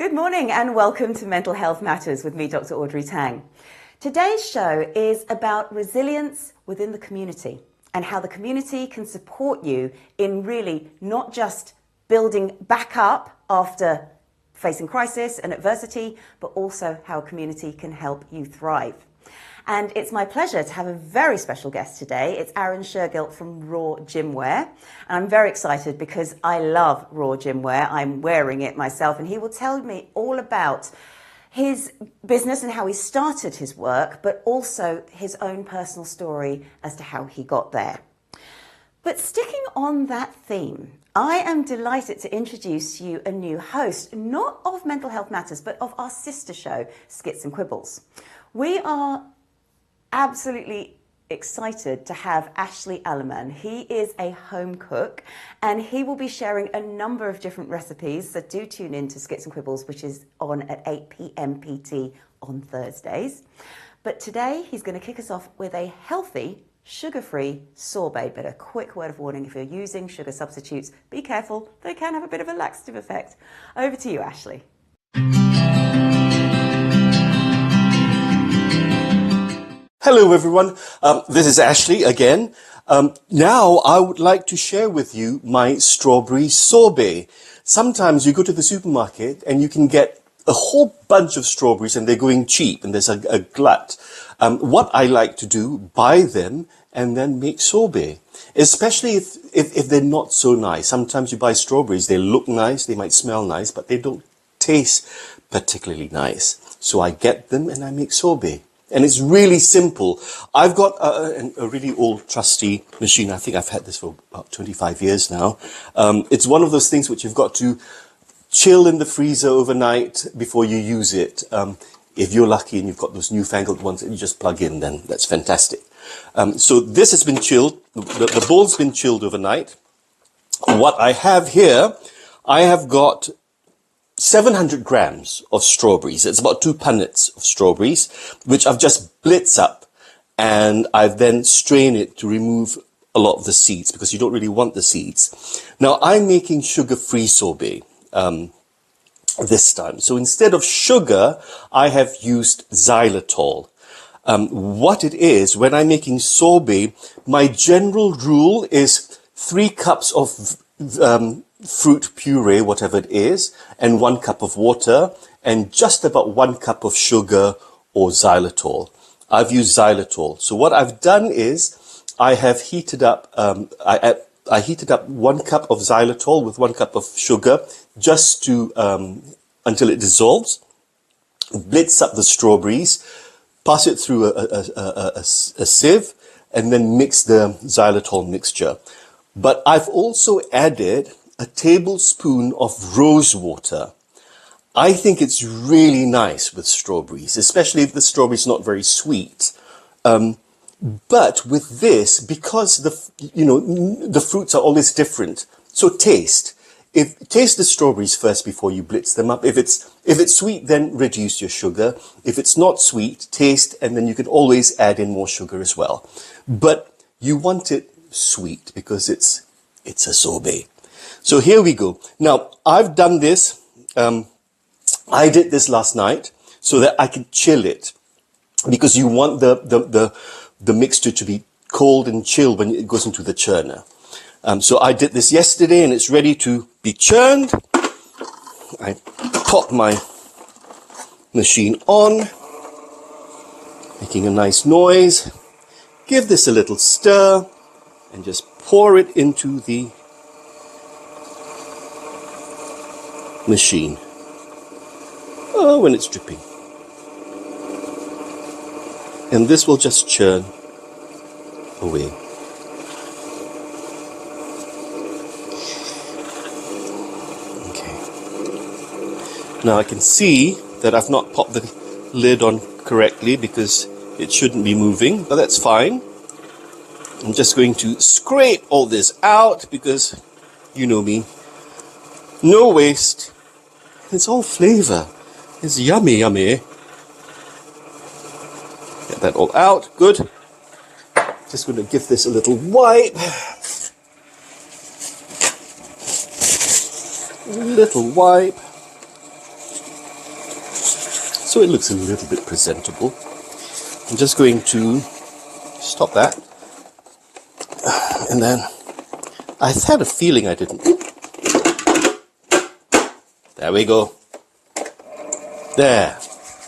Good morning and welcome to Mental Health Matters with me, Dr. Audrey Tang. Today's show is about resilience within the community and how the community can support you in really not just building back up after facing crisis and adversity, but also how a community can help you thrive. And it's my pleasure to have a very special guest today. It's Arun Shergill from RAUR gymwear. And I'm very excited because I love RAUR gymwear. I'm wearing it myself, and he will tell me all about his business and how he started his work, but also his own personal story as to how he got there. But sticking on that theme, I am delighted to introduce to you a new host, not of Mental Health Matters, but of our sister show, Skits and Quibbles. We are absolutely excited to have Ashley Alymann. He is a home cook and he will be sharing a number of different recipes, so do tune in to Skits and Quibbles, which is on at 8 p.m. PT on Thursdays. But today he's going to kick us off with a healthy, sugar-free sorbet. But a quick word of warning, if you're using sugar substitutes, be careful, they can have a bit of a laxative effect. Over to you, Ashley. Hello everyone, this is Ashley again. Now I would like to share with you my strawberry sorbet. Sometimes you go to the supermarket and you can get a whole bunch of strawberries and they're going cheap and there's a glut. What I like to do, buy them and then make sorbet, especially if they're not so nice. Sometimes you buy strawberries, they look nice, they might smell nice, but they don't taste particularly nice. So I get them and I make sorbet. And it's really simple. I've got a really old trusty machine. I think I've had this for about 25 years now. It's one of those things which you've got to chill in the freezer overnight before you use it. If you're lucky and you've got those newfangled ones that you just plug in, then that's fantastic. So this has been chilled. The bowl's been chilled overnight. What I have here, I have got 700 grams of strawberries. It's about 2 punnets of strawberries, which I've just blitzed up, and I've then strained it to remove a lot of the seeds because you don't really want the seeds. Now I'm making sugar-free sorbet this time. So instead of sugar, I have used xylitol. What it is, when I'm making sorbet, my general rule is 3 cups of fruit puree, whatever it is, and 1 cup of water, and just about 1 cup of sugar or xylitol. I've used xylitol. So what I've done is I have heated up, I heated up 1 cup of xylitol with 1 cup of sugar just to, until it dissolves, blitz up the strawberries, pass it through a sieve, and then mix the xylitol mixture. But I've also added a tablespoon of rose water. I think it's really nice with strawberries, especially if the strawberry's not very sweet. But with this, because the fruits are always different, so taste the strawberries first before you blitz them up. If it's sweet, then reduce your sugar. If it's not sweet, taste, and then you can always add in more sugar as well. But you want it sweet because it's a sorbet. So here we go. Now I've done this. I did this last night so that I could chill it, because you want the mixture to be cold and chilled when it goes into the churner. So I did this yesterday and it's ready to be churned. I pop my machine on, making a nice noise. Give this a little stir and just pour it into the machine. Oh, when it's dripping. And this will just churn away. Okay. Now I can see that I've not popped the lid on correctly because it shouldn't be moving, but that's fine. I'm just going to scrape all this out because you know me. No waste. It's all flavor. It's yummy, yummy. Get that all out. Good. Just going to give this a little wipe. Little wipe. so it looks a little bit presentable. I'm just going to stop that. And then I had a feeling I didn't. There we go. There.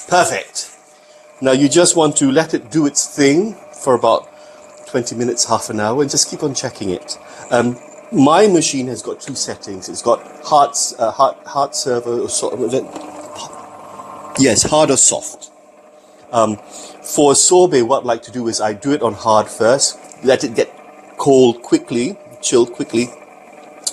Perfect. Now you just want to let it do its thing for about 20 minutes, half an hour, and just keep on checking it. My machine has got two settings. It's got hard servo, or sort of, yes, hard or soft. For sorbet, what I like to do is I do it on hard first, let it get cold quickly, chilled quickly,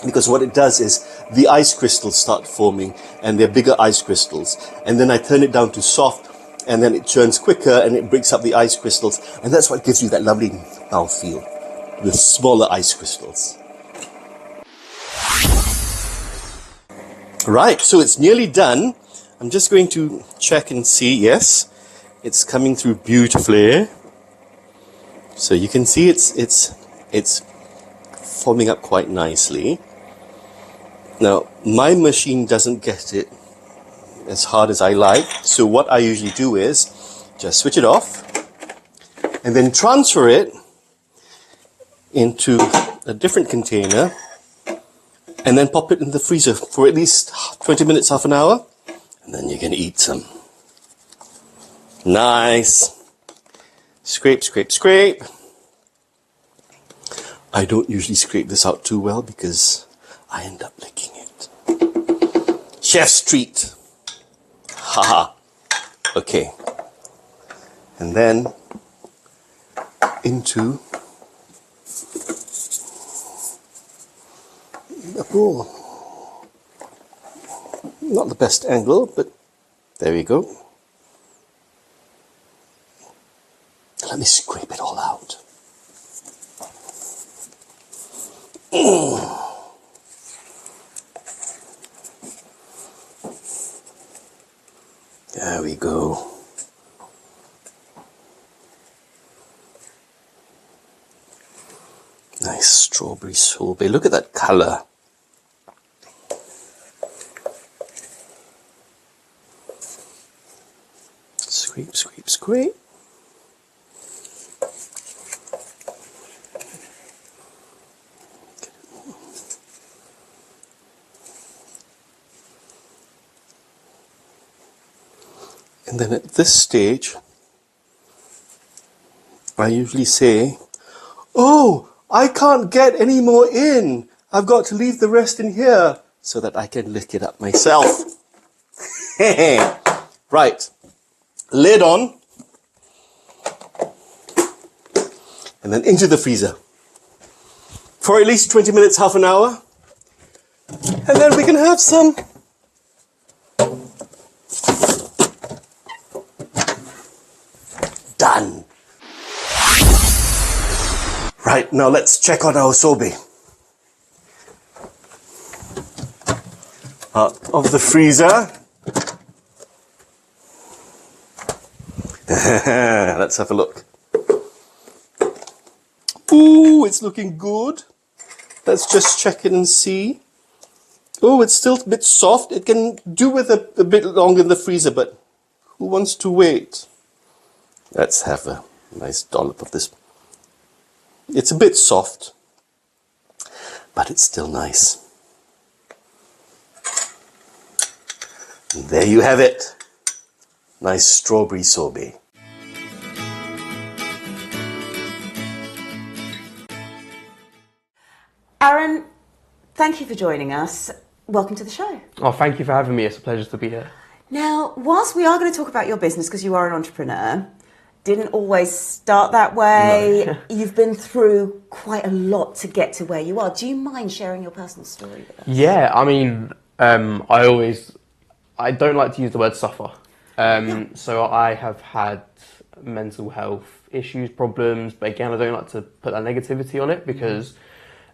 because what it does is the ice crystals start forming, and they're bigger ice crystals. And then I turn it down to soft, and then it churns quicker, and it breaks up the ice crystals, and that's what gives you that lovely mouthfeel, the smaller ice crystals. Right, so it's nearly done. I'm just going to check and see. Yes, it's coming through beautifully. So you can see it's forming up quite nicely. Now, my machine doesn't get it as hard as I like. So what I usually do is just switch it off and then transfer it into a different container and then pop it in the freezer for at least 20 minutes, half an hour. And then you can eat some. Nice. Scrape, scrape, scrape. I don't usually scrape this out too well because I end up licking it. Chef's treat. Haha. Okay. And then into a bowl. Not the best angle, but there we go. Let me scrape it all out. There we go. Nice strawberry sorbet. Look at that color. Scrape, scrape, scrape. And then at this stage, I usually say, oh, I can't get any more in. I've got to leave the rest in here so that I can lick it up myself. Right. Lid on. And then into the freezer for at least 20 minutes, half an hour. And then we can have some. Done. Right, now let's check on our sorbet. Out of the freezer. Let's have a look. Ooh, it's looking good. Let's just check it and see. Oh, it's still a bit soft. It can do with a bit longer in the freezer, but who wants to wait? Let's have a nice dollop of this. It's a bit soft, but it's still nice. And there you have it. Nice strawberry sorbet. Arun, thank you for joining us. Welcome to the show. Oh, thank you for having me. It's a pleasure to be here. Now, whilst we are going to talk about your business because you are an entrepreneur, didn't always start that way. No. You've been through quite a lot to get to where you are. Do you mind sharing your personal story with us? Yeah, I mean, I don't like to use the word suffer. So I have had mental health issues, problems, but again, I don't like to put that negativity on it because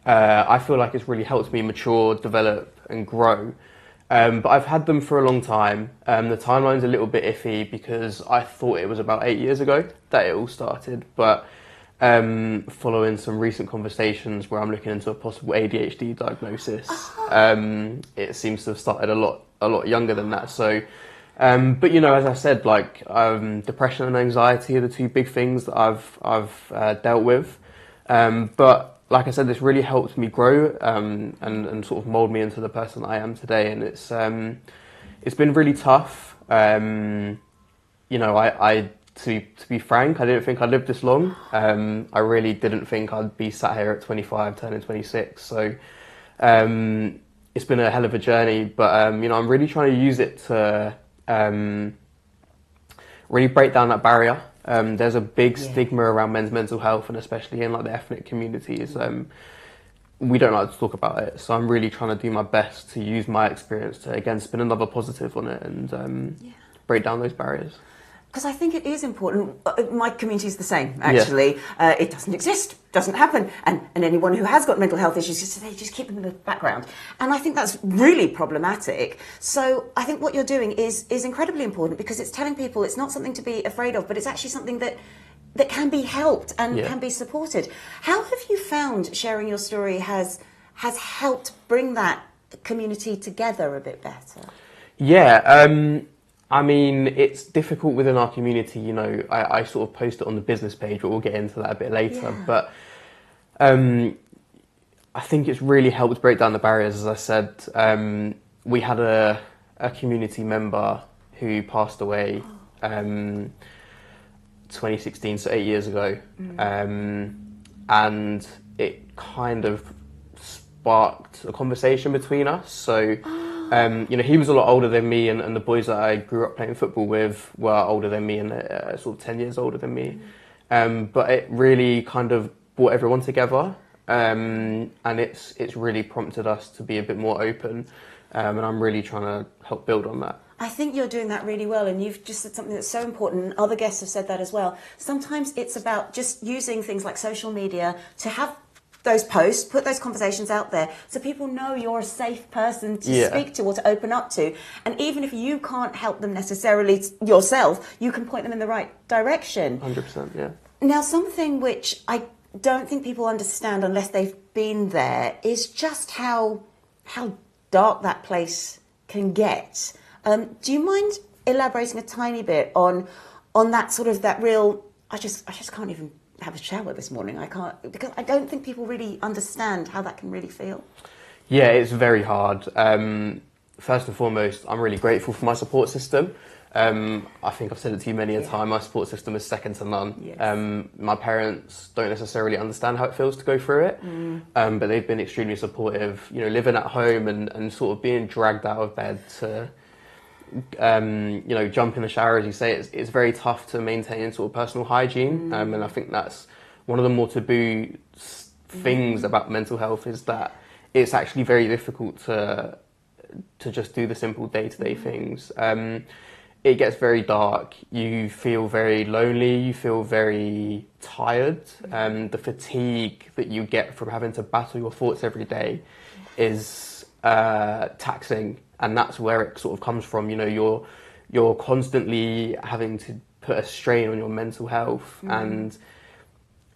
I feel like it's really helped me mature, develop and grow. But I've had them for a long time. The timeline's a little bit iffy because I thought it was about 8 years ago that it all started. But following some recent conversations where I'm looking into a possible ADHD diagnosis, it seems to have started a lot younger than that. So But you know, as I said, like depression and anxiety are the two big things that I've dealt with. But like I said, this really helped me grow and sort of mold me into the person I am today. And it's been really tough. You know, I to be frank, I didn't think I'd live this long. I really didn't think I'd be sat here at 25, turning 26. So it's been a hell of a journey. But you know, I'm really trying to use it to really break down that barrier. There's a big stigma around men's mental health, and especially in like the ethnic communities. We don't like to talk about it, so I'm really trying to do my best to use my experience to again spin another positive on it and break down those barriers. Because I think it is important. My community is the same, actually. It doesn't exist, doesn't happen. And anyone who has got mental health issues, they just keep them in the background. And I think that's really problematic. So I think what you're doing is incredibly important, because it's telling people it's not something to be afraid of, but it's actually something that can be helped and can be supported. How have you found sharing your story has helped bring that community together a bit better? Yeah, I mean, it's difficult within our community, you know. I sort of post it on the business page, but we'll get into that a bit later. Yeah. But I think it's really helped break down the barriers. As I said, we had a community member who passed away 2016, so 8 years ago. And it kind of sparked a conversation between us. So... you know, he was a lot older than me, and the boys that I grew up playing football with were older than me and sort of 10 years older than me. But it really kind of brought everyone together, and it's really prompted us to be a bit more open, and I'm really trying to help build on that. I think you're doing that really well, and you've just said something that's so important, and other guests have said that as well. Sometimes it's about just using things like social media to have those posts, put those conversations out there so people know you're a safe person to speak to or to open up to. And even if you can't help them necessarily yourself, you can point them in the right direction. 100%, yeah. Now, something which I don't think people understand unless they've been there is just how dark that place can get. Do you mind elaborating a tiny bit on that sort of that real, I just can't even have a shower this morning. I can't, because I don't think people really understand how that can really feel. Yeah, it's very hard. First and foremost, I'm really grateful for my support system. I think I've said it to you many a time, my support system is second to none. Yes. My parents don't necessarily understand how it feels to go through it, but they've been extremely supportive, you know, living at home and sort of being dragged out of bed to, you know, jump in the shower, as you say. It's very tough to maintain sort of personal hygiene, and I think that's one of the more taboo things about mental health, is that it's actually very difficult to just do the simple day-to-day things. It gets very dark, you feel very lonely, you feel very tired, the fatigue that you get from having to battle your thoughts every day is taxing. And that's where it sort of comes from. You know, you're constantly having to put a strain on your mental health, and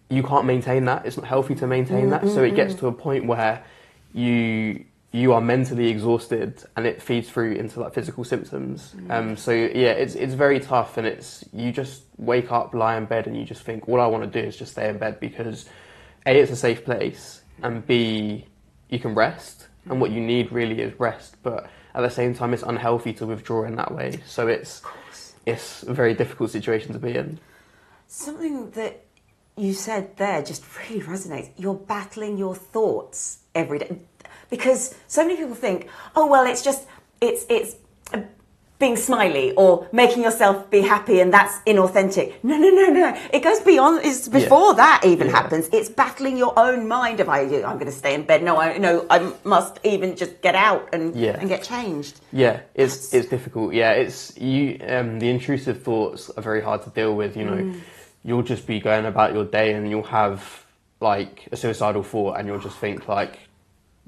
you can't maintain that. It's not healthy to maintain that. So it gets to a point where you are mentally exhausted, and it feeds through into like physical symptoms. So yeah, it's very tough, and you just wake up, lie in bed, and you just think, all I want to do is just stay in bed, because A, it's a safe place, and B, you can rest, and what you need really is rest. But at the same time, it's unhealthy to withdraw in that way. So it's a very difficult situation to be in. Something that you said there just really resonates. You're battling your thoughts every day. Because so many people think, oh, well, it's being smiley or making yourself be happy, and that's inauthentic. No. It goes beyond, it's before that even happens. It's battling your own mind of, I'm going to stay in bed. No, I must even just get out and get changed. Yeah, it's difficult. Yeah, the intrusive thoughts are very hard to deal with. You know, you'll just be going about your day and you'll have like a suicidal thought, and you'll just think like,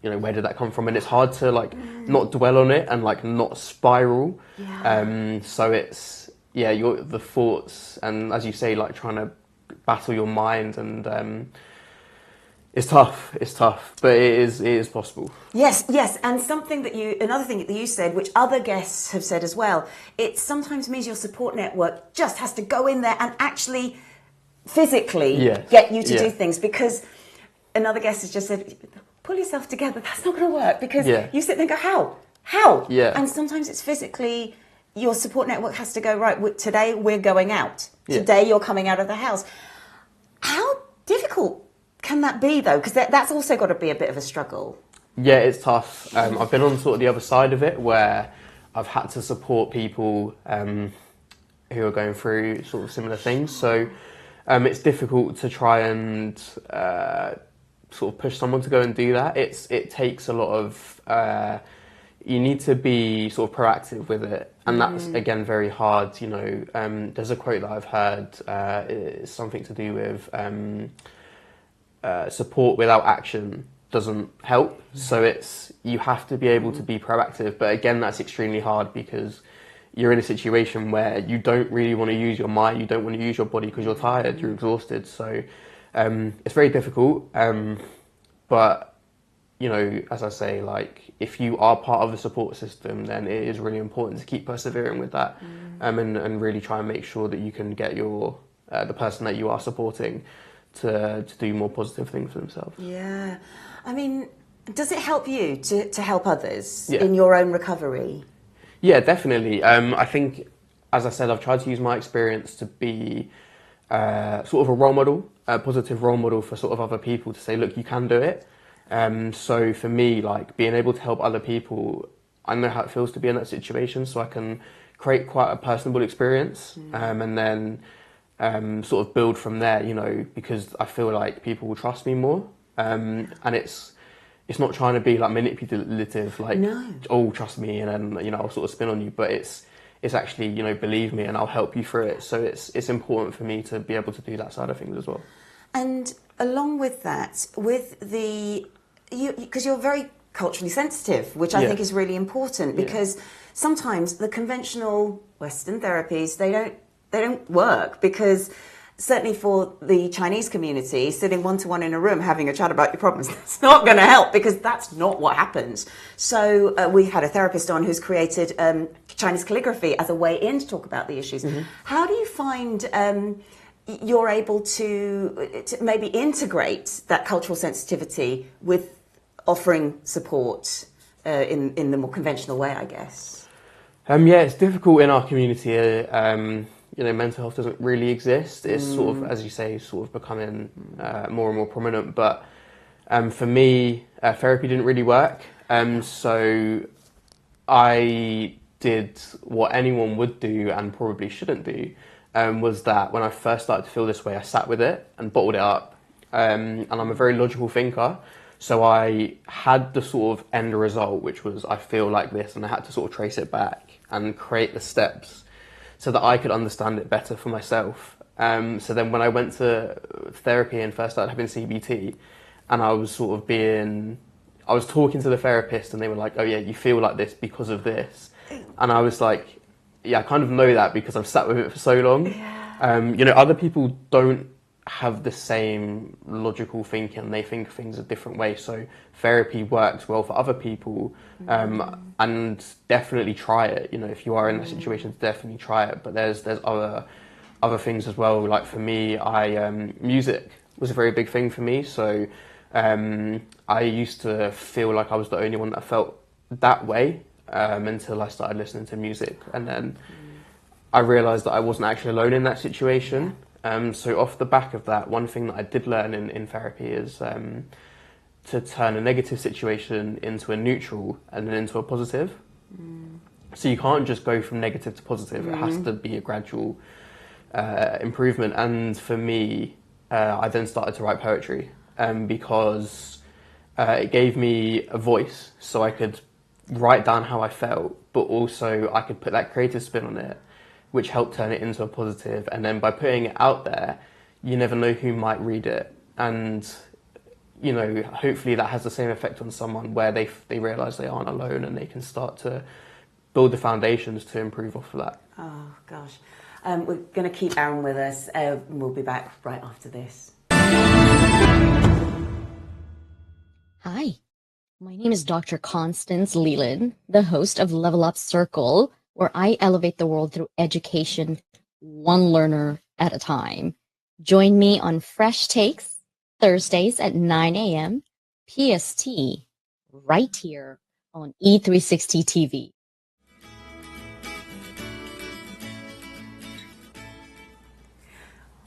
you know, where did that come from? And it's hard to like not dwell on it and like not spiral. So it's the thoughts, and as you say, like trying to battle your mind, and It's tough, but it is possible. Yes, and another thing that you said, which other guests have said as well, it sometimes means your support network just has to go in there and actually physically get you to do things, because another guest has just said, pull yourself together, that's not going to work, because you sit there and go, how? Yeah. And sometimes it's physically, your support network has to go, right, today we're going out. Today you're coming out of the house. How difficult can that be, though? Because that's also got to be a bit of a struggle. Yeah, it's tough. I've been on sort of the other side of it, where I've had to support people who are going through sort of similar things. So it's difficult to try and sort of push someone to go and do that. It takes a lot of... you need to be sort of proactive with it, and that's again very hard. You know, there's a quote that I've heard. It's something to do with support without action doesn't help. So you have to be able to be proactive, but again, that's extremely hard because you're in a situation where you don't really want to use your mind, you don't want to use your body because you're tired, you're exhausted. So it's very difficult. But you know, as I say, like, if you are part of the support system, then it is really important to keep persevering with that, and really try and make sure that you can get the person that you are supporting to do more positive things for themselves. Yeah. I mean, does it help you to help others in your own recovery? Yeah, definitely. I think, as I said, I've tried to use my experience to be sort of a role model, a positive role model for sort of other people to say, look, you can do it. So for me, like, being able to help other people, I know how it feels to be in that situation, so I can create quite a personable experience, and then sort of build from there, you know, because I feel like people will trust me more, and it's not trying to be like manipulative, like, oh, trust me, and then, you know, I'll sort of spin on you, but it's actually, you know, believe me and I'll help you through it. So it's important for me to be able to do that side of things as well. And along with that, because you're very culturally sensitive, which I think is really important, because sometimes the conventional Western therapies, they don't work, because certainly for the Chinese community, sitting one-to-one in a room having a chat about your problems, that's not going to help, because that's not what happens. So we had a therapist on who's created Chinese calligraphy as a way in to talk about the issues. How do you find you're able to maybe integrate that cultural sensitivity with offering support in the more conventional way, I guess? It's difficult in our community. You know, mental health doesn't really exist. It's sort of, as you say, sort of becoming more and more prominent. But for me, therapy didn't really work. So I did what anyone would do and probably shouldn't do, was that when I first started to feel this way, I sat with it and bottled it up. And I'm a very logical thinker. So I had the sort of end result, which was I feel like this, and I had to sort of trace it back and create the steps so that I could understand it better for myself. So then when I went to therapy and first started having CBT, and I was talking to the therapist and they were like, oh yeah, you feel like this because of this. And I was like, yeah, I kind of know that because I've sat with it for so long. You know, other people don't have the same logical thinking, they think of things a different way. So therapy works well for other people, and definitely try it. You know, if you are in that situation, definitely try it. But there's other things as well. Like for me, music was a very big thing for me. So I used to feel like I was the only one that felt that way until I started listening to music, and then I realised that I wasn't actually alone in that situation. So off the back of that, one thing that I did learn in therapy is to turn a negative situation into a neutral and then into a positive. So you can't just go from negative to positive. It has to be a gradual improvement. And for me, I then started to write poetry because it gave me a voice, so I could write down how I felt, but also I could put that creative spin on it, which helped turn it into a positive. And then by putting it out there, you never know who might read it. And, you know, hopefully that has the same effect on someone where they realise they aren't alone and they can start to build the foundations to improve off of that. Oh, gosh. We're going to keep Arun with us. We'll be back right after this. Hi, my name is Dr. Constance Leland, the host of Level Up Circle, where I elevate the world through education, one learner at a time. Join me on Fresh Takes, Thursdays at 9 a.m. PST, right here on E360 TV.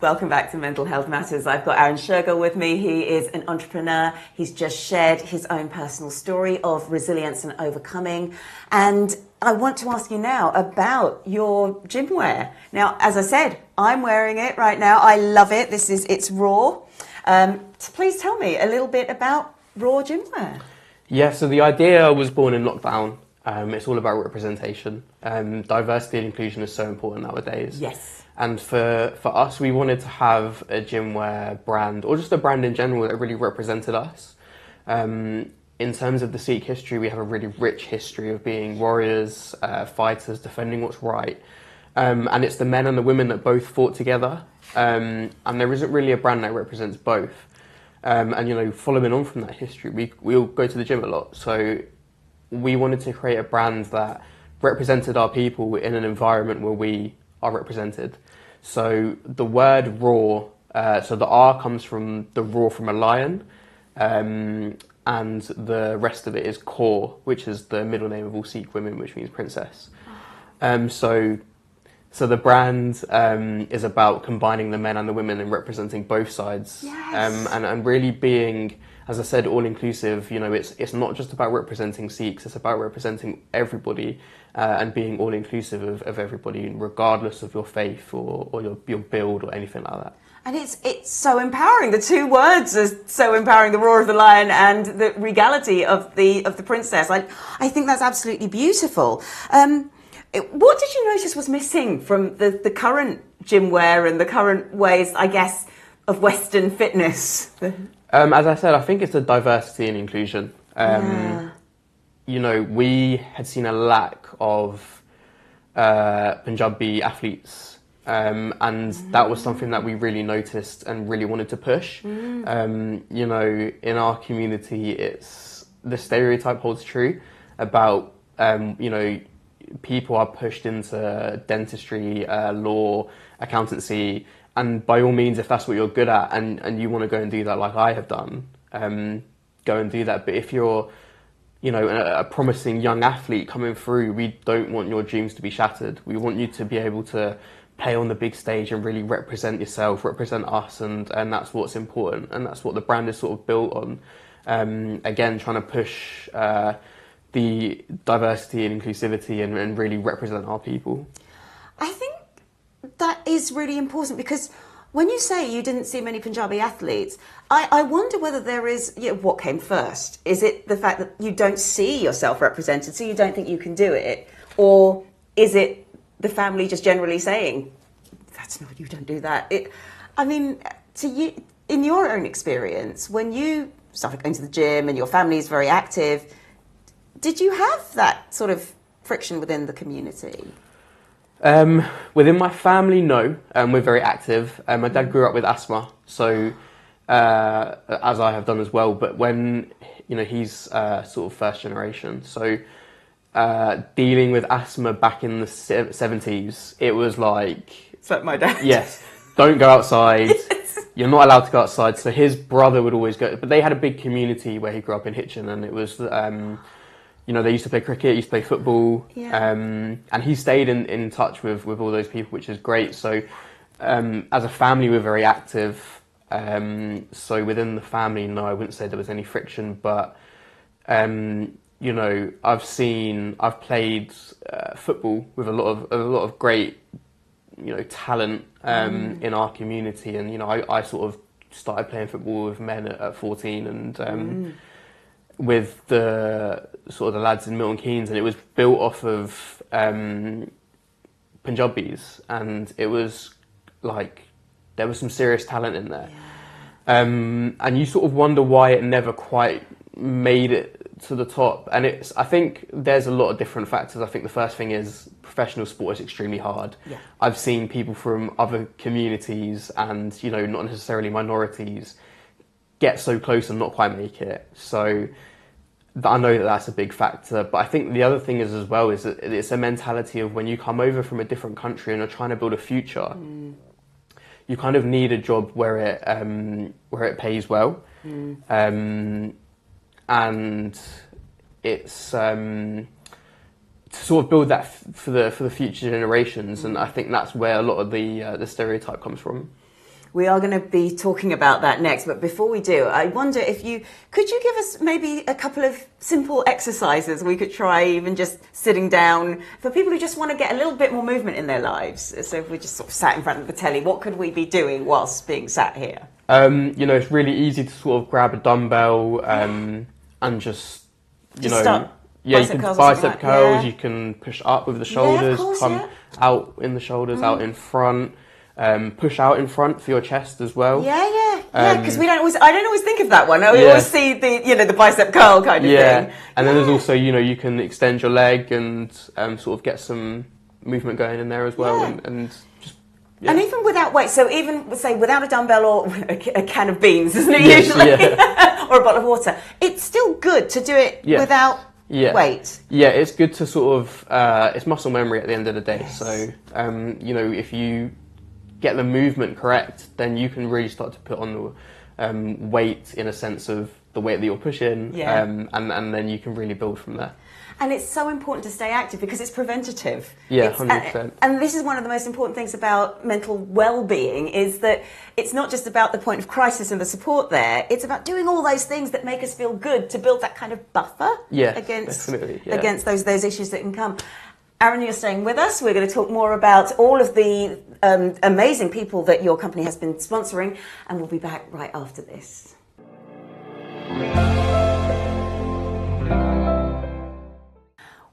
Welcome back to Mental Health Matters. I've got Arun Shergill with me. He is an entrepreneur. He's just shared his own personal story of resilience and overcoming. And I want to ask you now about your gymwear. Now, as I said, I'm wearing it right now. I love it. It's RAUR. So please tell me a little bit about RAUR gymwear. Yeah, so the idea was born in lockdown. It's all about representation. Diversity and inclusion is so important nowadays. Yes. And for us, we wanted to have a gymwear brand, or just a brand in general, that really represented us. In terms of the Sikh history, we have a really rich history of being warriors, fighters, defending what's right. And it's the men and the women that both fought together. And there isn't really a brand that represents both. And, you know, following on from that history, we all go to the gym a lot. So we wanted to create a brand that represented our people in an environment where we are represented. So the word RAUR, so the R comes from the roar from a lion, and the rest of it is Kaur, which is the middle name of all Sikh women, which means princess. So the brand is about combining the men and the women and representing both sides. Yes. And really being, as I said, all-inclusive. You know, it's not just about representing Sikhs, it's about representing everybody and being all-inclusive of everybody, regardless of your faith or your build or anything like that. And it's so empowering. The two words are so empowering, the roar of the lion and the regality of the princess. I think that's absolutely beautiful. What did you notice was missing from the current gymwear and the current ways, I guess, of Western fitness? As I said, I think it's the diversity and inclusion. You know, we had seen a lack of Punjabi athletes, and that was something that we really noticed and really wanted to push. You know, in our community, the stereotype holds true about, you know, people are pushed into dentistry, law, accountancy, and by all means, if that's what you're good at and you want to go and do that like I have done, go and do that. But if you're, you know, a promising young athlete coming through, we don't want your dreams to be shattered. We want you to be able to play on the big stage and really represent yourself, represent us, and that's what's important, and that's what the brand is sort of built on. Again, trying to push the diversity and inclusivity and really represent our people. I think that is really important, because when you say you didn't see many Punjabi athletes, I wonder whether there is, you know, what came first? Is it the fact that you don't see yourself represented, so you don't think you can do it? Or is it the family just generally saying, that's not, you don't do that? I mean, to you, in your own experience, when you started going to the gym and your family is very active, did you have that sort of friction within the community? Within my family, no. We're very active. My dad grew up with asthma, so as I have done as well. But when, you know, he's sort of first generation, so dealing with asthma back in the 70s, it was like... It's like my dad. Yes, don't go outside. Yes. You're not allowed to go outside. So his brother would always go, but they had a big community where he grew up in Hitchin, and it was... you know, they used to play cricket, used to play football, and he stayed in touch with all those people, which is great. So as a family, we're very active. So within the family, no, I wouldn't say there was any friction, but, you know, I've played football with a lot of great, you know, talent in our community. And, you know, I sort of started playing football with men at 14 and... with the sort of the lads in Milton Keynes, and it was built off of Punjabis, and it was like there was some serious talent in there. And you sort of wonder why it never quite made it to the top. And I think there's a lot of different factors. I think the first thing is professional sport is extremely hard. I've seen people from other communities and, you know, not necessarily minorities get so close and not quite make it. So I know that that's a big factor, but I think the other thing is as well is that it's a mentality of when you come over from a different country and are trying to build a future, you kind of need a job where it pays well, and it's to sort of build that for the future generations, and I think that's where a lot of the stereotype comes from. We are going to be talking about that next, but before we do, I wonder if could you give us maybe a couple of simple exercises we could try, even just sitting down, for people who just want to get a little bit more movement in their lives. So if we just sort of sat in front of the telly, what could we be doing whilst being sat here? It's really easy to sort of grab a dumbbell and just, you can bicep curls, you can push up with the shoulders, out in the shoulders, out in front. Push out in front for your chest as well. Because I don't always think of that one. I always see the bicep curl kind of thing. And then there's also, you can extend your leg and sort of get some movement going in there as well. And even without weight, so even say without a dumbbell or a can of beans, isn't it usually? Or a bottle of water. It's still good to do it without weight. Yeah, it's good to sort of, it's muscle memory at the end of the day. Yes. So, if you get the movement correct, then you can really start to put on the weight in a sense of the weight that you're pushing, and then you can really build from there. And it's so important to stay active because it's preventative. Yeah, 100%. And this is one of the most important things about mental well-being, is that it's not just about the point of crisis and the support there, it's about doing all those things that make us feel good to build that kind of buffer against those issues that can come. Arun, you're staying with us. We're going to talk more about all of the amazing people that your company has been sponsoring, and we'll be back right after this.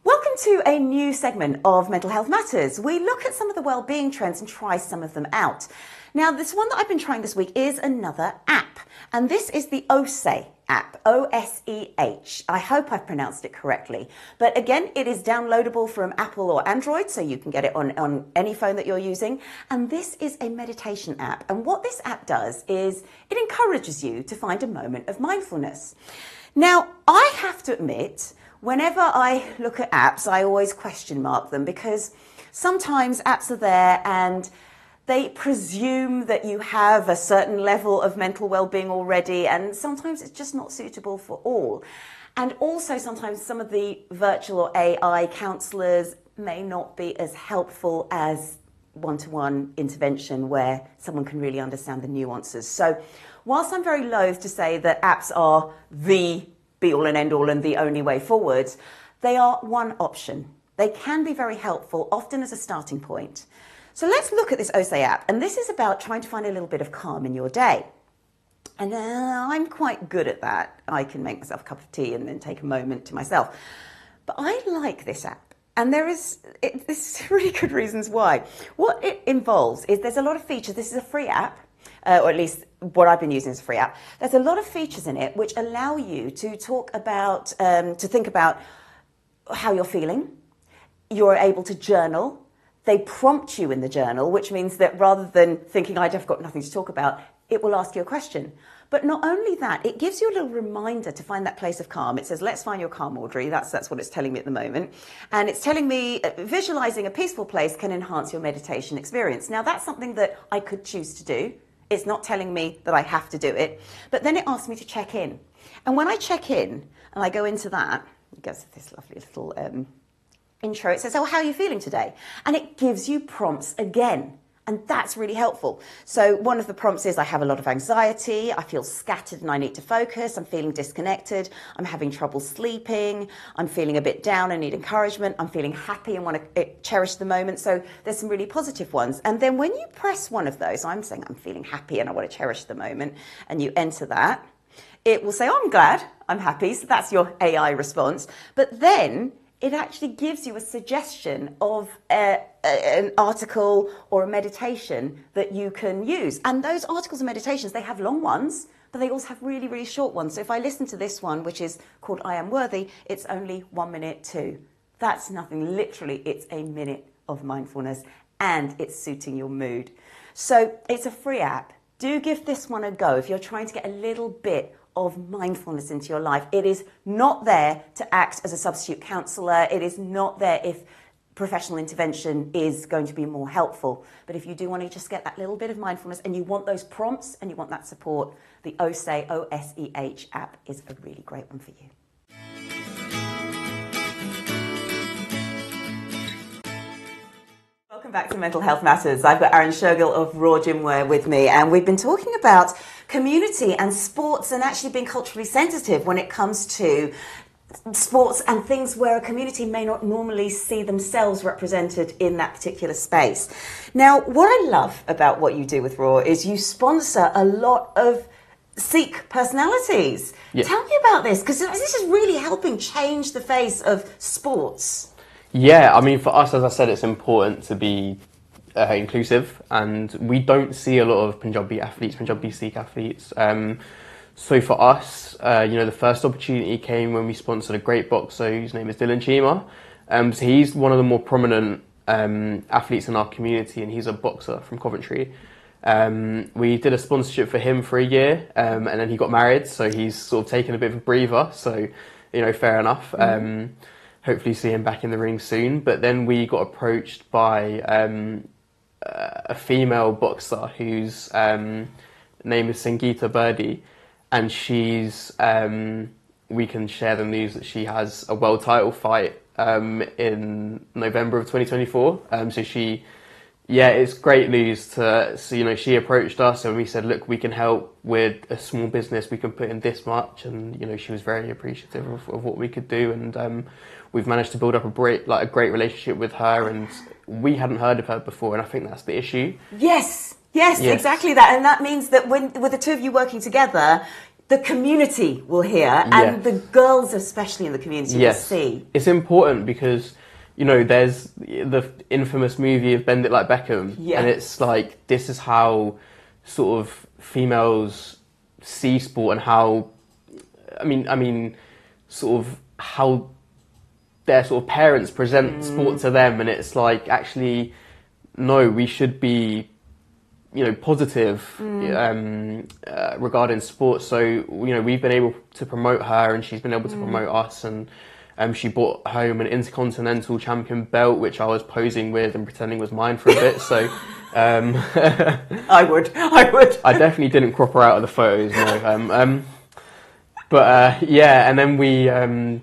Welcome to a new segment of Mental Health Matters. We look at some of the well-being trends and try some of them out. Now, this one that I've been trying this week is another app, and this is the OSEH app, OSEH. I hope I've pronounced it correctly. But again, it is downloadable from Apple or Android, so you can get it on any phone that you're using. And this is a meditation app. And what this app does is it encourages you to find a moment of mindfulness. Now, I have to admit, whenever I look at apps, I always question mark them, because sometimes apps are there and they presume that you have a certain level of mental well-being already, and sometimes it's just not suitable for all. And also sometimes some of the virtual or AI counsellors may not be as helpful as one-to-one intervention where someone can really understand the nuances. So whilst I'm very loath to say that apps are the be-all and end-all and the only way forward, they are one option. They can be very helpful, often as a starting point. So let's look at this OSEH app, and this is about trying to find a little bit of calm in your day. And I'm quite good at that. I can make myself a cup of tea and then take a moment to myself. But I like this app, and there's really good reasons why. What it involves is there's a lot of features. This is a free app, or at least what I've been using is a free app. There's a lot of features in it which allow you to talk about, to think about how you're feeling. You're able to journal. They prompt you in the journal, which means that rather than thinking, I've got nothing to talk about, it will ask you a question. But not only that, it gives you a little reminder to find that place of calm. It says, let's find your calm, Audrey. That's what it's telling me at the moment. And it's telling me visualizing a peaceful place can enhance your meditation experience. Now, that's something that I could choose to do. It's not telling me that I have to do it. But then it asks me to check in. And when I check in and I go into that, it goes to this lovely little intro. It says, how are you feeling today? And it gives you prompts again. And that's really helpful. So one of the prompts is, I have a lot of anxiety, I feel scattered and I need to focus, I'm feeling disconnected, I'm having trouble sleeping, I'm feeling a bit down and need encouragement, I'm feeling happy and want to cherish the moment. So there's some really positive ones. And then when you press one of those, I'm saying I'm feeling happy and I want to cherish the moment, and you enter that, it will say, oh, I'm glad, I'm happy. So that's your AI response. But then it actually gives you a suggestion of an article or a meditation that you can use. And those articles and meditations, they have long ones, but they also have really, really short ones. So if I listen to this one, which is called I Am Worthy, it's only 1 minute too. That's nothing. Literally, it's a minute of mindfulness, and it's suiting your mood. So it's a free app. do give this one a go if you're trying to get a little bit of mindfulness into your life. It is not there to act as a substitute counsellor. It is not there if professional intervention is going to be more helpful. But if you do want to just get that little bit of mindfulness and you want those prompts and you want that support, the OSEH, OSEH app is a really great one for you. Welcome back to Mental Health Matters. I've got Arun Shergill of RAUR Gymwear with me, and we've been talking about community and sports and actually being culturally sensitive when it comes to sports and things where a community may not normally see themselves represented in that particular space. Now, what I love about what you do with RAUR is you sponsor a lot of Sikh personalities. Yes. Tell me about this, because this is really helping change the face of sports. Yeah, I mean, for us, as I said, it's important to be inclusive, and we don't see a lot of Punjabi athletes, Punjabi Sikh athletes. So for us, the first opportunity came when we sponsored a great boxer whose name is Dylan Chima. So he's one of the more prominent athletes in our community, and he's a boxer from Coventry. We did a sponsorship for him for a year, and then he got married, so he's sort of taken a bit of a breather. So, fair enough. Hopefully see him back in the ring soon. But then we got approached by a female boxer whose name is Sangeeta Birdie, and she's we can share the news that she has a world title fight in November of 2024. It's great news she approached us and we said, look, we can help with a small business, we can put in this much, and she was very appreciative of what we could do, and we've managed to build up a great relationship with her, and we hadn't heard of her before, and I think that's the issue. Yes, exactly that. And that means that with the two of you working together, the community will hear, and the girls especially in the community will see. It's important because, there's the infamous movie of Bend It Like Beckham, and it's like, this is how sort of females see sport, and how, sort of how their sort of parents present sport to them, and it's like, actually, no, we should be, positive regarding sport. So, we've been able to promote her, and she's been able to promote us, and she brought home an Intercontinental Champion belt, which I was posing with and pretending was mine for a bit. So, I would. I definitely didn't crop her out of the photos, no. And then we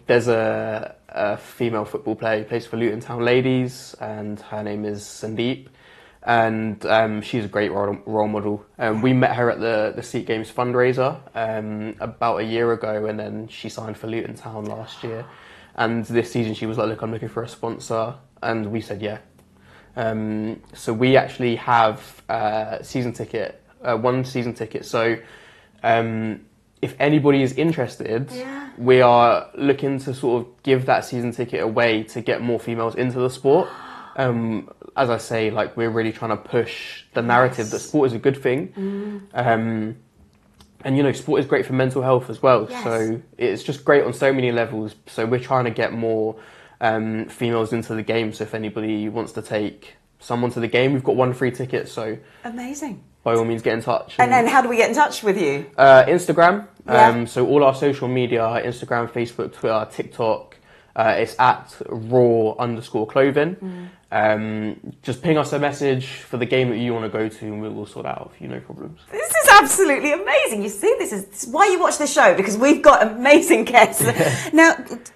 there's a female football player who plays for Luton Town Ladies, and her name is Sandeep, and she's a great role model. We met her at the Sikh Games fundraiser about a year ago, and then she signed for Luton Town last year. And this season she was like, look, I'm looking for a sponsor, and we said yeah. So we actually have one season ticket. So if anybody is interested, we are looking to sort of give that season ticket away to get more females into the sport. As I say, like, we're really trying to push the narrative that sport is a good thing. And, sport is great for mental health as well. Yes. So it's just great on so many levels. So we're trying to get more females into the game. So if anybody wants to take someone to the game, we've got 1 free ticket. So amazing. By all means, get in touch. And then how do we get in touch with you? Instagram. So all our social media, Instagram, Facebook, Twitter, TikTok, it's at raw_clothing. Just ping us a message for the game that you want to go to, and we will sort out for you, no problems. This is absolutely amazing. You see, this is why you watch this show, because we've got amazing guests. Now,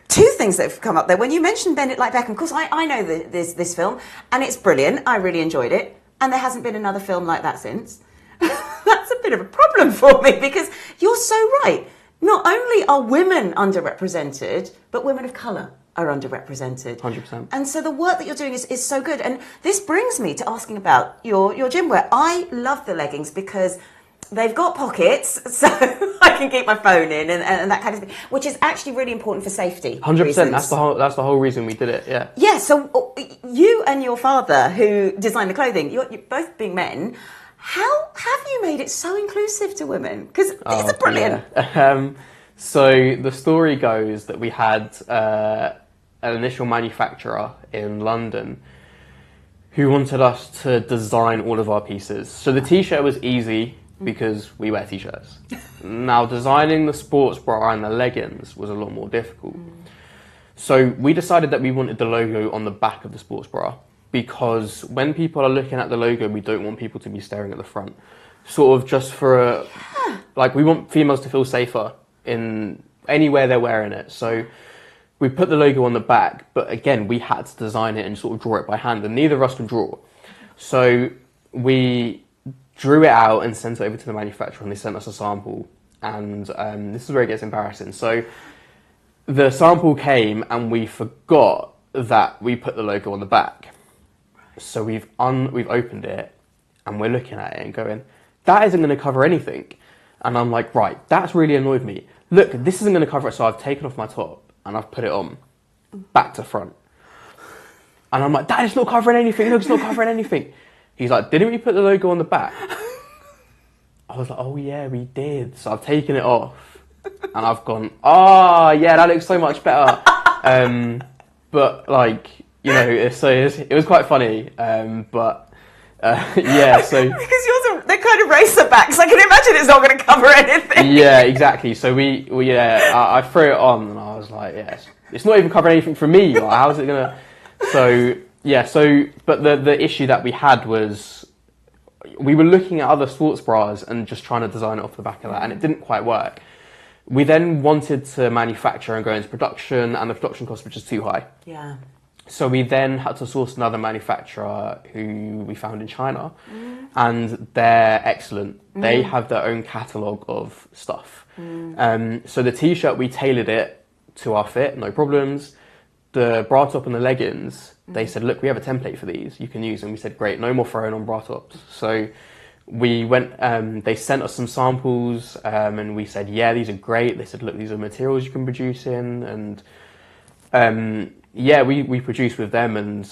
2 things that have come up there. When you mentioned Bend It Like Beckham, of course, I know this film, and it's brilliant. I really enjoyed it. And there hasn't been another film like that since. That's a bit of a problem for me, because you're so right. Not only are women underrepresented, but women of colour are underrepresented. 100%. And so the work that you're doing is so good. And this brings me to asking about your gymwear. I love the leggings because they've got pockets, so I can keep my phone in and that kind of thing, which is actually really important for safety 100%. reasons. That's the whole reason we did it, yeah. Yeah, so you and your father, who designed the clothing, you're both being men. How have you made it so inclusive to women? Because it's brilliant. Yeah. So the story goes that we had an initial manufacturer in London who wanted us to design all of our pieces. So the t-shirt was easy. because we wear t-shirts. Now, designing the sports bra and the leggings was a lot more difficult. So we decided that we wanted the logo on the back of the sports bra, because when people are looking at the logo, we don't want people to be staring at the front. Sort of just for like, we want females to feel safer in anywhere they're wearing it. So we put the logo on the back, but again, we had to design it and sort of draw it by hand, and neither of us can draw. So we drew it out and sent it over to the manufacturer, and they sent us a sample. And this is where it gets embarrassing. So the sample came, and we forgot that we put the logo on the back. So we've opened it, and we're looking at it and going, that isn't going to cover anything. And I'm like, right, that's really annoyed me. Look, this isn't going to cover it, so I've taken off my top and I've put it on back to front. And I'm like, that is not covering anything. Look, it's not covering anything. He's like, didn't we put the logo on the back? I was like, oh yeah, we did. So I've taken it off and I've gone, oh yeah, that looks so much better. But like, you know, it was quite funny. Yeah, so because yours they're kind of racer backs. I can imagine it's not going to cover anything. Yeah, exactly. So I threw it on, and I was like, yes, it's not even covering anything for me. Like, how's it gonna? So yeah, but the issue that we had was we were looking at other sports bras and just trying to design it off the back of that, and it didn't quite work. We then wanted to manufacture and go into production, and the production cost was just too high. Yeah. So we then had to source another manufacturer who we found in China, and they're excellent. They have their own catalogue of stuff. So the t-shirt, we tailored it to our fit, no problems. The bra top and the leggings, they said, look, we have a template for these you can use. And we said, great, no more throwing on bra tops. So we went, they sent us some samples, and we said, yeah, these are great. They said, look, these are materials you can produce in. And yeah, we produced with them, and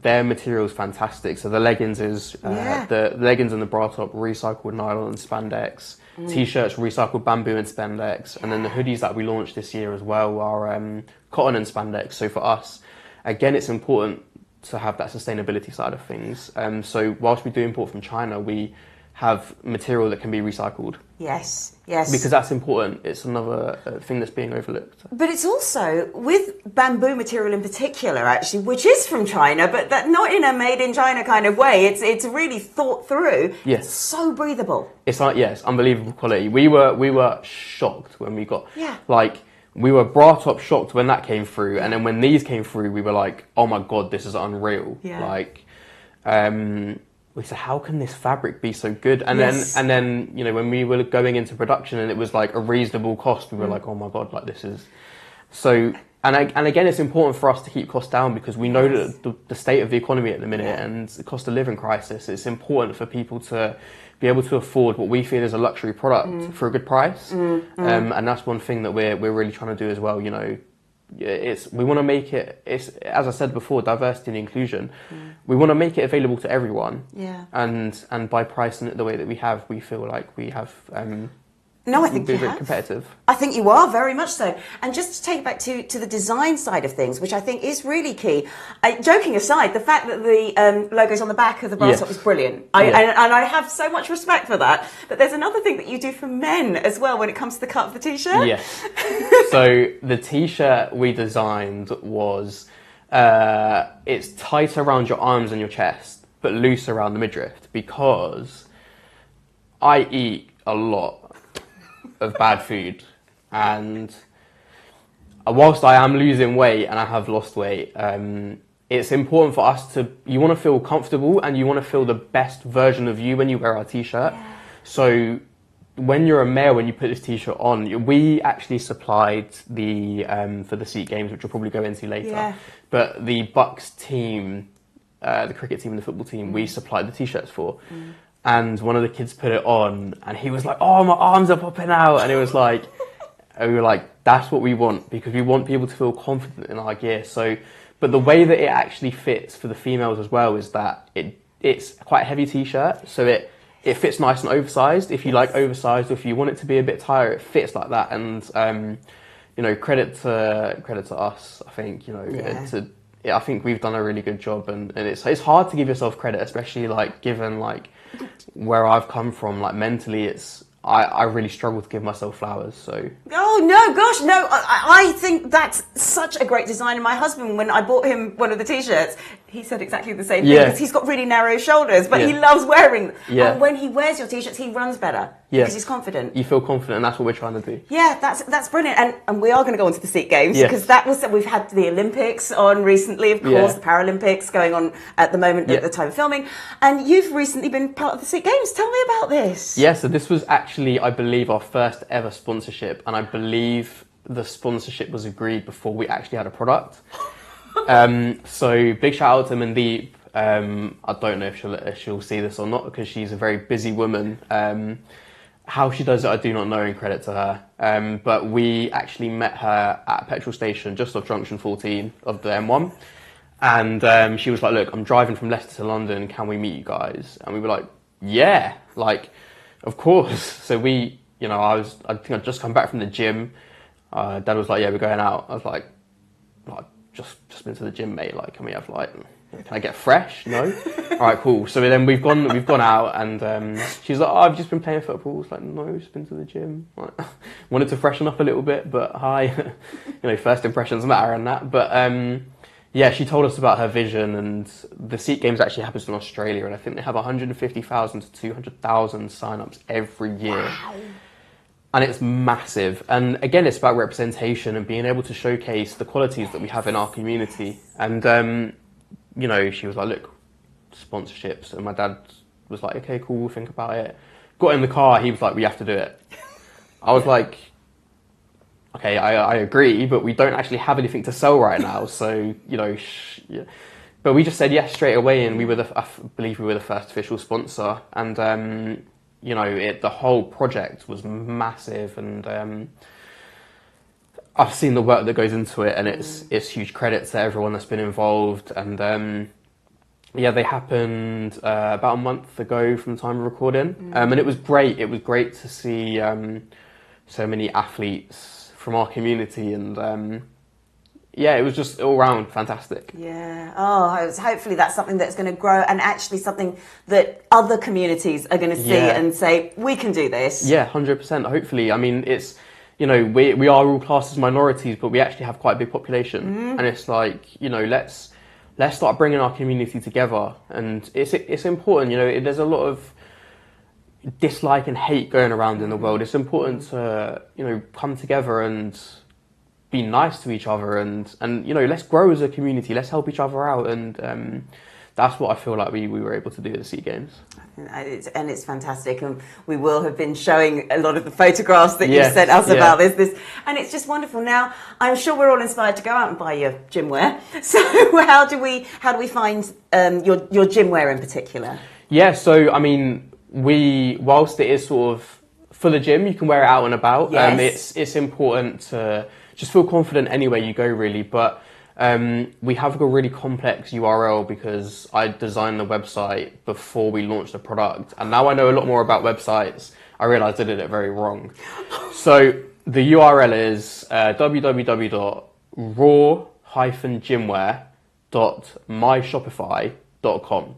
their material is fantastic. So the leggings is the leggings and the bra top recycled nylon and spandex. T-shirts recycled bamboo and spandex, and then the hoodies that we launched this year as well are cotton and spandex. So for us, again, it's important to have that sustainability side of things. So whilst we do import from China, we have material that can be recycled. Yes, yes. Because that's important. It's another thing that's being overlooked. But it's also, with bamboo material in particular, actually, which is from China, but that not in a made in China kind of way. It's really thought through. Yes. It's so breathable. It's like, yes, unbelievable quality. We were shocked when we got, we were bra top shocked when that came through. And then when these came through, we were like, oh my God, this is unreal. Yeah. Like, we said, how can this fabric be so good? And then, you know, when we were going into production and it was like a reasonable cost, we were like, oh my God, like this is so. And again, it's important for us to keep costs down, because we know that the state of the economy at the minute and the cost of living crisis. It's important for people to be able to afford what we feel is a luxury product for a good price. And that's one thing that we're really trying to do as well. You know, we want to make it, as I said before, diversity and inclusion. We want to make it available to everyone. Yeah. And by pricing it the way that we have, we feel like we have I think been very competitive. I think you are, very much so. And just to take back to the design side of things, which I think is really key. Joking aside, the fact that the logo's on the back of the bra top is brilliant. And I have so much respect for that. But there's another thing that you do for men as well when it comes to the cut of the t-shirt. Yes. So the t-shirt we designed was, it's tight around your arms and your chest, but loose around the midriff, because I eat a lot of bad food, and whilst I am losing weight and I have lost weight, it's important for us you want to feel comfortable and you want to feel the best version of you when you wear our t-shirt. So when you're a male, when you put this t-shirt on, we actually supplied for the Sikh games, which we'll probably go into later, but the Bucks team, the cricket team and the football team, we supplied the t-shirts for. And one of the kids put it on, and he was like, oh, my arms are popping out. And it was like, and we were like, that's what we want, because we want people to feel confident in our gear. So, but the way that it actually fits for the females as well is that it's quite a heavy t-shirt. So it fits nice and oversized. If you like oversized, or if you want it to be a bit tighter, it fits like that. And, you know, credit to us, I think, you know, I think we've done a really good job, and it's hard to give yourself credit, especially like given like where I've come from, like mentally I really struggle to give myself flowers, so. Oh, no, gosh, no. I think that's such a great design. And my husband, when I bought him one of the T-shirts, he said exactly the same thing, because he's got really narrow shoulders, but he loves wearing them. Yeah. And when he wears your T-shirts, he runs better, because he's confident. You feel confident, and that's what we're trying to do. Yeah, that's brilliant. And we are going to go on to the Sikh Games, because we've had the Olympics on recently, of course, the Paralympics going on at the moment at the time of filming. And you've recently been part of the Sikh Games. Tell me about this. Yeah, so this was actually, I believe, our first ever sponsorship, and I believe the sponsorship was agreed before we actually had a product. So big shout out to Mandeep. I don't know if she'll see this or not, because she's a very busy woman. How she does it, I do not know, in credit to her. But we actually met her at a petrol station just off Junction 14 of the M1. And she was like, look, I'm driving from Leicester to London, can we meet you guys? And we were like, yeah, like, of course. So we, you know, I think I'd just come back from the gym. Dad was like, yeah, we're going out. I was like, just been to the gym, mate. Like, can we have like, can I get fresh? No? All right, cool. So then we've gone out, and she's like, oh, I've just been playing football. It's like, no, just been to the gym. Like, wanted to freshen up a little bit, but hi. You know, first impressions matter and that. But yeah, she told us about her vision, and the Sikh Games actually happens in Australia, and I think they have 150,000 to 200,000 sign-ups every year. Wow. And it's massive. And again, it's about representation and being able to showcase the qualities that we have in our community. And, you know, she was like, look, sponsorships. And my dad was like, okay, cool, we'll think about it. Got in the car, he was like, we have to do it. I was like, okay, I agree, but we don't actually have anything to sell right now. So, you know, but we just said yes straight away. And I believe we were the first official sponsor. And, you know, the whole project was massive, and I've seen the work that goes into it, and it's huge credit to everyone that's been involved. And yeah, they happened about a month ago from the time of recording, and it was great. It was great to see so many athletes from our community, and yeah, it was just all round fantastic. Yeah. Oh, hopefully that's something that's going to grow, and actually something that other communities are going to see and say, we can do this. Yeah, 100%. Hopefully. I mean, it's, you know, we are all classed as minorities, but we actually have quite a big population. And it's like, you know, let's start bringing our community together. And it's important, you know, there's a lot of dislike and hate going around in the world. It's important to, you know, come together and be nice to each other, and you know, let's grow as a community, let's help each other out, and that's what I feel like we were able to do at the Sea Games. And it's fantastic, and we will have been showing a lot of the photographs that you've sent us about this, and it's just wonderful. Now, I'm sure we're all inspired to go out and buy your gymwear. So how do we find your gymwear in particular? Yeah, so I mean, whilst it is sort of for the gym, you can wear it out and about. It's important to just feel confident anywhere you go, really. But we have a really complex URL because I designed the website before we launched the product. And now I know a lot more about websites. I realised I did it very wrong. So the URL is www.raw-gymwear.myshopify.com.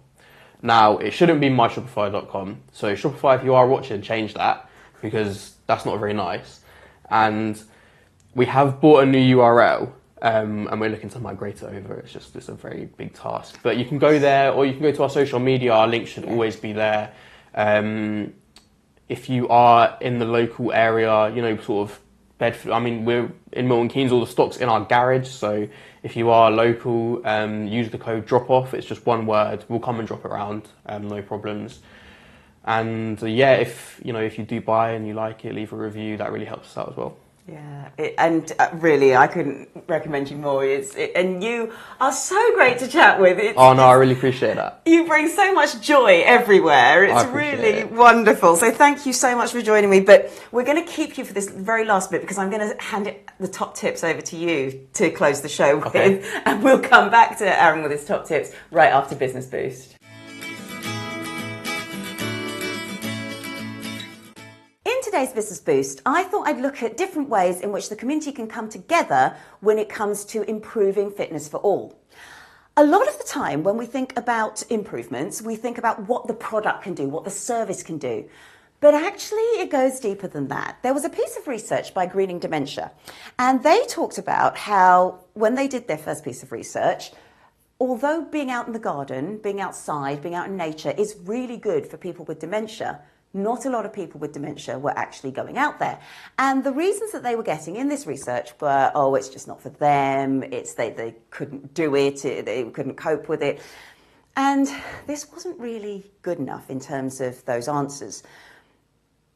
Now, it shouldn't be myshopify.com. So Shopify, if you are watching, change that, because that's not very nice. And we have bought a new URL, and we're looking to migrate it over. It's a very big task. But you can go there, or you can go to our social media. Our link should always be there. If you are in the local area, you know, sort of Bedford. I mean, we're in Milton Keynes. All the stock's in our garage. So if you are local, use the code DROPOFF. It's just one word. We'll come and drop it around. No problems. And yeah, if you do buy and you like it, leave a review. That really helps us out as well. Yeah, and really, I couldn't recommend you more. And you are so great to chat with. I really appreciate that. You bring so much joy everywhere. It's really wonderful. So thank you so much for joining me. But we're going to keep you for this very last bit, because I'm going to hand the top tips over to you to close the show with. And we'll come back to Arun with his top tips right after Business Boost. In today's Business Boost, I thought I'd look at different ways in which the community can come together when it comes to improving fitness for all. A lot of the time when we think about improvements, we think about what the product can do, what the service can do. But actually it goes deeper than that. There was a piece of research by Greening Dementia, and they talked about how when they did their first piece of research, although being out in the garden, being outside, being out in nature is really good for people with dementia, not a lot of people with dementia were actually going out there. And the reasons that they were getting in this research were, oh, it's just not for them, it's they couldn't do it, they couldn't cope with it. And this wasn't really good enough in terms of those answers,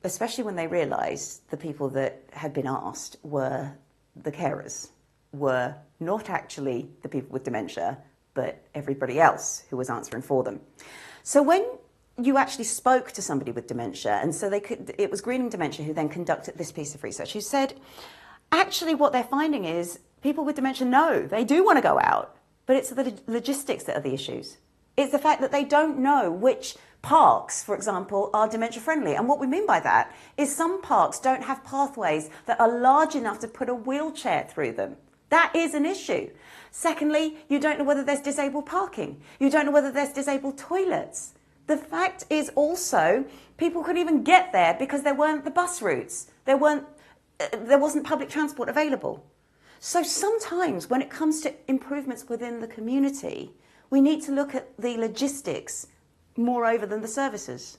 especially when they realised the people that had been asked were the carers, were not actually the people with dementia, but everybody else who was answering for them. So when you actually spoke to somebody with dementia, and so it was Greening Dementia who then conducted this piece of research, who said, actually what they're finding is people with dementia know they do want to go out, but it's the logistics that are the issues. It's the fact that they don't know which parks, for example, are dementia friendly. And what we mean by that is some parks don't have pathways that are large enough to put a wheelchair through them. That is an issue. Secondly, you don't know whether there's disabled parking. You don't know whether there's disabled toilets. The fact is also people couldn't even get there because there weren't the bus routes. There wasn't public transport available. So sometimes when it comes to improvements within the community, we need to look at the logistics moreover than the services.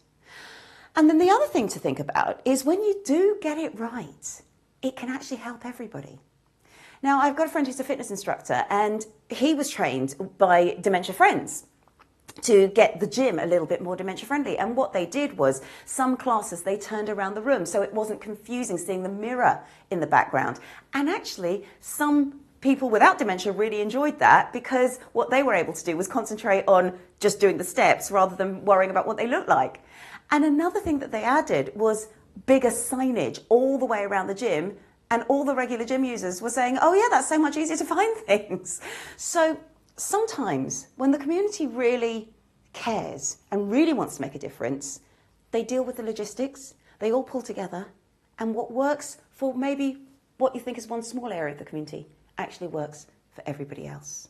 And then the other thing to think about is when you do get it right, it can actually help everybody. Now, I've got a friend who's a fitness instructor, and he was trained by Dementia Friends to get the gym a little bit more dementia friendly. And what they did was some classes they turned around the room so it wasn't confusing seeing the mirror in the background. And actually some people without dementia really enjoyed that because what they were able to do was concentrate on just doing the steps rather than worrying about what they looked like. And another thing that they added was bigger signage all the way around the gym, and all the regular gym users were saying, oh yeah, that's so much easier to find things. So sometimes when the community really cares and really wants to make a difference, they deal with the logistics, they all pull together, and what works for maybe what you think is one small area of the community actually works for everybody else.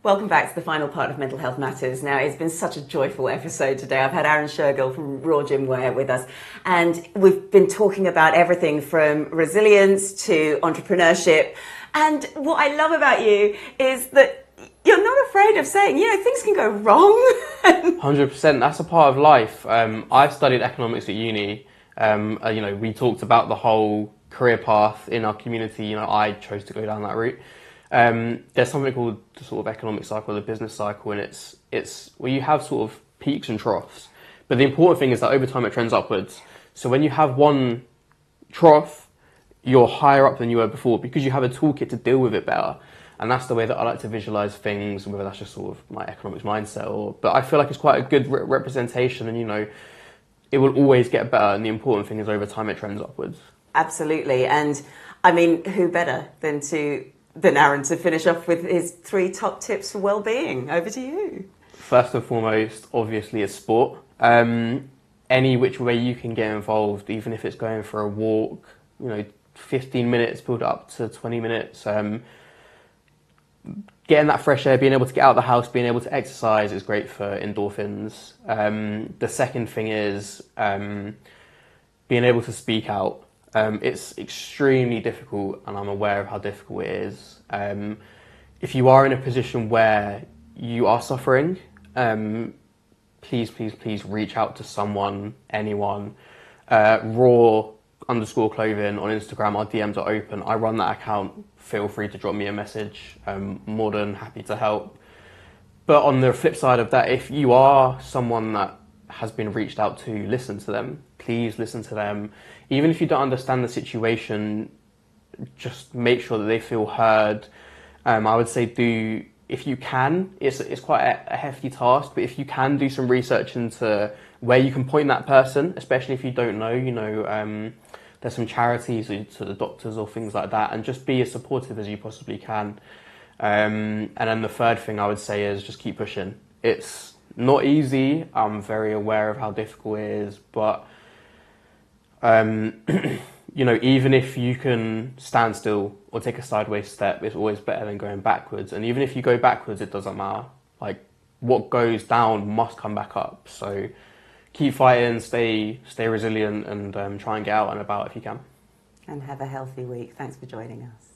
Welcome back to the final part of Mental Health Matters. Now, it's been such a joyful episode today. I've had Arun Shergill from RAUR Gymwear with us, and we've been talking about everything from resilience to entrepreneurship. And what I love about you is that you're not afraid of saying, things can go wrong. 100%. That's a part of life. I studied economics at uni. We talked about the whole career path in our community. I chose to go down that route. There's something called the sort of economic cycle, the business cycle, and it's where you have sort of peaks and troughs. But the important thing is that over time it trends upwards. So when you have one trough, you're higher up than you were before because you have a toolkit to deal with it better. And that's the way that I like to visualize things, whether that's just sort of my economics mindset but I feel like it's quite a good representation, and it will always get better, and the important thing is over time it trends upwards. Absolutely. And I mean, who better than Arun to finish off with his 3 top tips for well-being? Over to you. First and foremost, obviously, is sport. Any which way you can get involved, even if it's going for a walk, 15 minutes, build it up to 20 minutes. Getting that fresh air, being able to get out of the house, being able to exercise is great for endorphins. The second thing is being able to speak out. It's extremely difficult, and I'm aware of how difficult it is. If you are in a position where you are suffering, please reach out to someone, anyone. RAW_clothing on Instagram, our DMs are open. I run that account. Feel free to drop me a message. I'm more than happy to help. But on the flip side of that, if you are someone that has been reached out to, listen to them. Please listen to them. Even if you don't understand the situation, just make sure that they feel heard. I would say if you can, it's quite a hefty task, but if you can do some research into where you can point that person, especially if you don't know, there's some charities to the doctors or things like that, and just be as supportive as you possibly can. And then the third thing I would say is just keep pushing. It's not easy. I'm very aware of how difficult it is, but you know, even if you can stand still or take a sideways step, it's always better than going backwards. And even if you go backwards, it doesn't matter. Like, what goes down must come back up. So keep fighting, stay resilient, and try and get out and about if you can. And have a healthy week. Thanks for joining us.